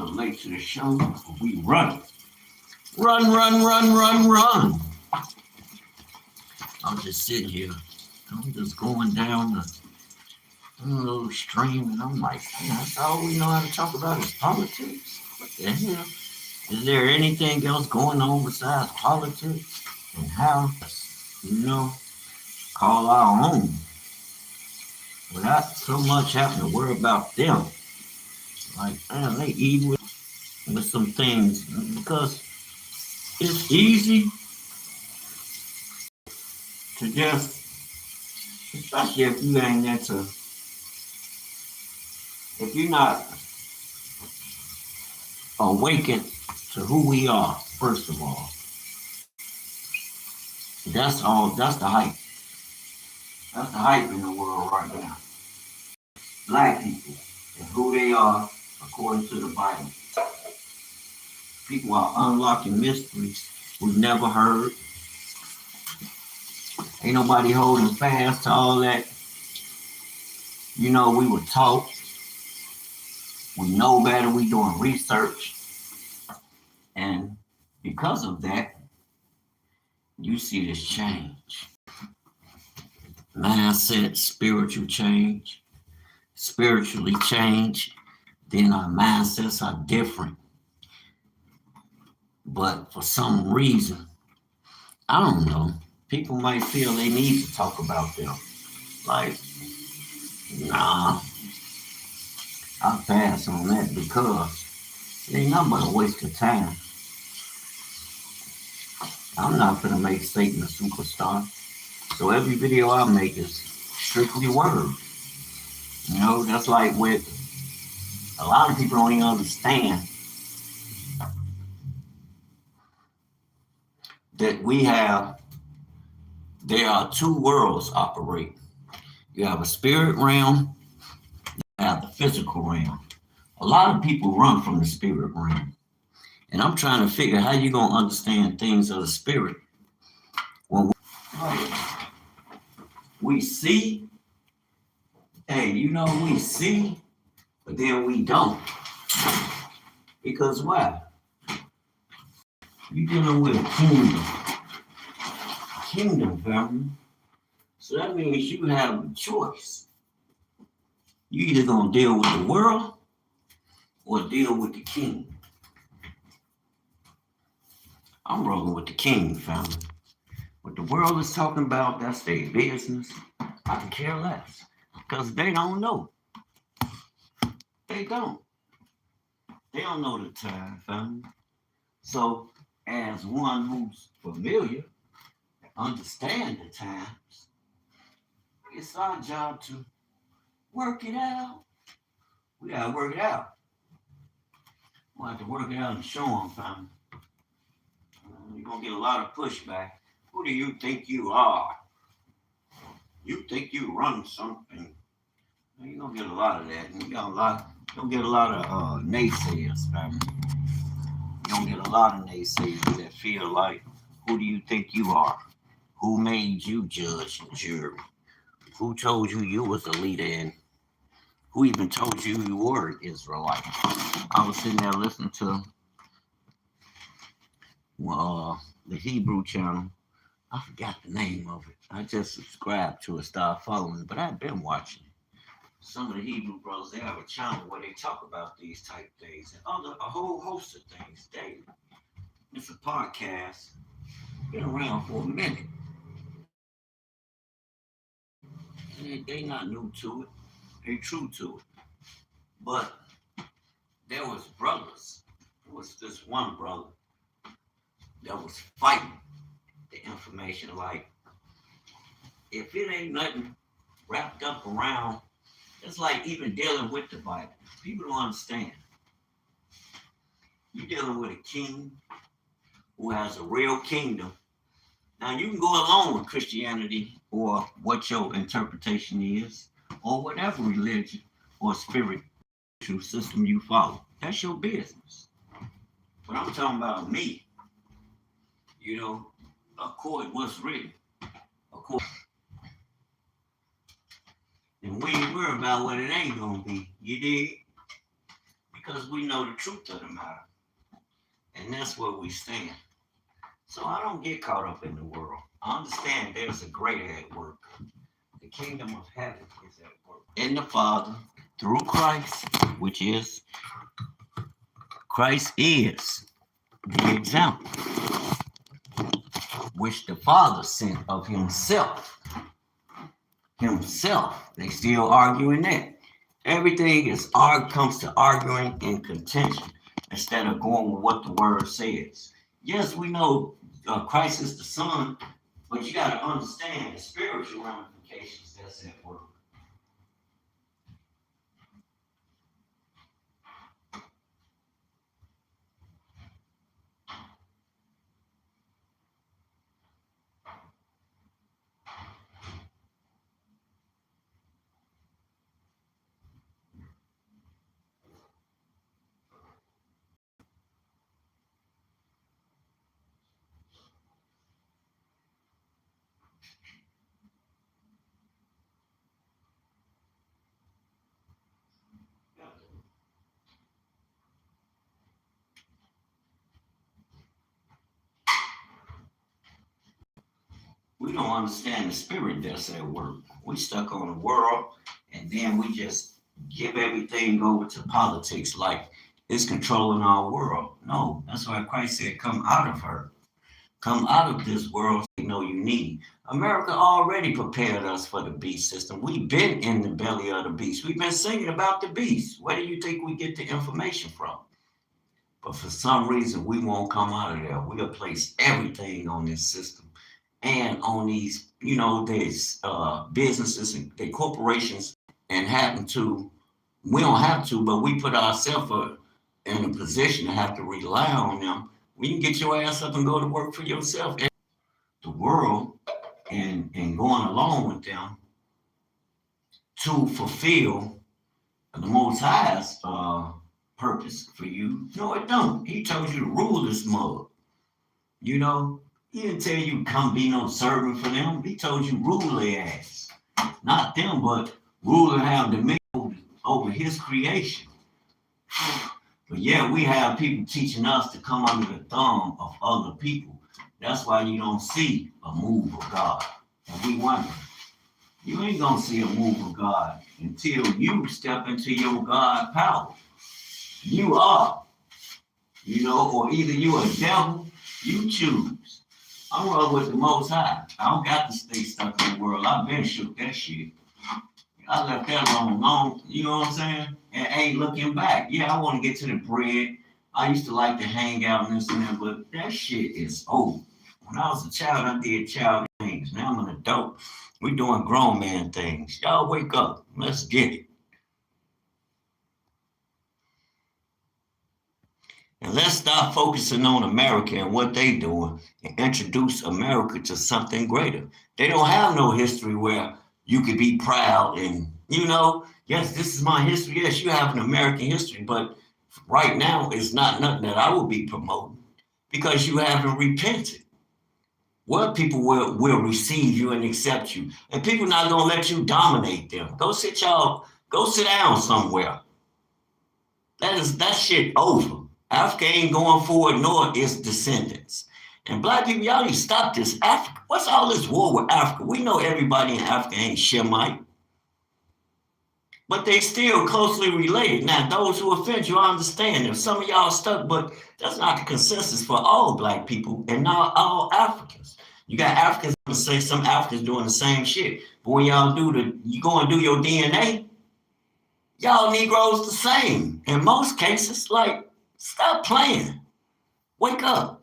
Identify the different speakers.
Speaker 1: little late to the show. We run. Run, run, run, run, run. I'm just sitting here. I'm just going down the little stream, and I'm like, that's all we know how to talk about is politics. What the hell? Is there anything else going on besides politics? And how, call our own without so much having to worry about them. Like, man, they eat with some things because it's easy to just, especially if you ain't into, if you're not awakened to who we are, first of all. That's the hype. That's the hype in the world right now. Black people and who they are according to the Bible. People are unlocking mysteries we've never heard. Ain't nobody holding fast to all that. We were taught. We know better. We doing research. And because of that, you see this change. Mindset, spiritual change. Spiritually change. Then our mindsets are different. But for some reason, I don't know, people might feel they need to talk about them. Like, nah, I'll pass on that because it ain't nothing but a waste of time. I'm not gonna make Satan a superstar. So every video I make is strictly word. That's like with a lot of people don't even understand that there are two worlds operating. You have a spirit realm, you have the physical realm. A lot of people run from the spirit realm. And I'm trying to figure how you're going to understand things of the spirit. When we see, we see, but then we don't. Because why? You're dealing with a kingdom, family. So that means you have a choice. You either gonna deal with the world or deal with the king. I'm rolling with the king, family. What the world is talking about, that's their business. I can care less because they don't know. They don't. They don't know the time, family. So, as one who's familiar, understand the times, it's our job to work it out. We gotta work it out. We have to work it out and show them, family. You're gonna get a lot of pushback. Who do you think you are? You think you run something? You're gonna get a lot of that. And you're gonna get a lot of naysayers, family. You're gonna get a lot of naysayers that feel like, who do you think you are? Who made you judge and jury? Who told you you was a leader, and who even told you you were an Israelite? I was sitting there listening to the Hebrew channel. I forgot the name of it. I just subscribed to it, started following it, but I've been watching it. Some of the Hebrew brothers, they have a channel where they talk about these type things and a whole host of things daily. It's a podcast. Been around for a minute. They not new to it. They true to it. But there was brothers. There was this one brother that was fighting the information. Like, if it ain't nothing wrapped up around, it's like even dealing with the Bible. People don't understand. You're dealing with a king who has a real kingdom. Now, you can go along with Christianity or what your interpretation is, or whatever religion or spiritual system you follow. That's your business. But I'm talking about me. According to what's written. And we ain't worried about what it ain't gonna be. You dig? because we know the truth of the matter. And that's where we stand. So I don't get caught up in the world. I understand there's a greater at work. The kingdom of heaven is at work in the Father through Christ, which is Christ is the example which the Father sent of himself. Himself. They still arguing that. Everything comes to arguing and contention instead of going with what the word says. Yes, we know Christ is the Son, but you got to understand the spiritual ramifications that's at work. We don't understand the spirit that's at work. We stuck on the world, and then we just give everything over to politics like it's controlling our world. No, that's why Christ said, come out of her. Come out of this world you know you need. America already prepared us for the beast system. We've been in the belly of the beast. We've been singing about the beast. Where do you think we get the information from? But for some reason, we won't come out of there. We'll place everything on this system and on these, these businesses and the corporations, and we don't have to, but we put ourselves in a position to have to rely on them. We can get your ass up and go to work for yourself. And the world and going along with them to fulfill the Most High's purpose for you. No, it don't. He told you to rule this mug. He didn't tell you come be no servant for them. He told you rule their ass. Not them, but rule and have dominion over his creation. But yeah, we have people teaching us to come under the thumb of other people. That's why you don't see a move of God. And we wonder, you ain't gonna see a move of God until you step into your God power. You are, or either you a devil, you choose. I'm rolling with the Most High. I don't got to stay stuck in the world. I've been shook that shit. I left that alone, you know what I'm saying? And ain't looking back. Yeah, I want to get to the bread. I used to like to hang out and this and that, but that shit is old. When I was a child, I did child things. Now I'm an adult. We're doing grown man things. Y'all wake up. Let's get it. And let's stop focusing on America and what they doing and introduce America to something greater. They don't have no history where you could be proud and, yes, this is my history. Yes, you have an American history, but right now it's not nothing that I will be promoting because you haven't repented. What people will receive you and accept you. And people not going to let you dominate them. Go sit down somewhere. That shit over. Africa ain't going forward, nor its descendants. And black people, y'all need to stop this. Africa, what's all this war with Africa? We know everybody in Africa ain't Shemite. But they still closely related. Now, those who offend you, I understand. If some of y'all stuck, but that's not the consensus for all black people and not all Africans. You got Africans who say some Africans doing the same shit. But when y'all you go and do your DNA, y'all Negroes the same. In most cases, stop playing. Wake up.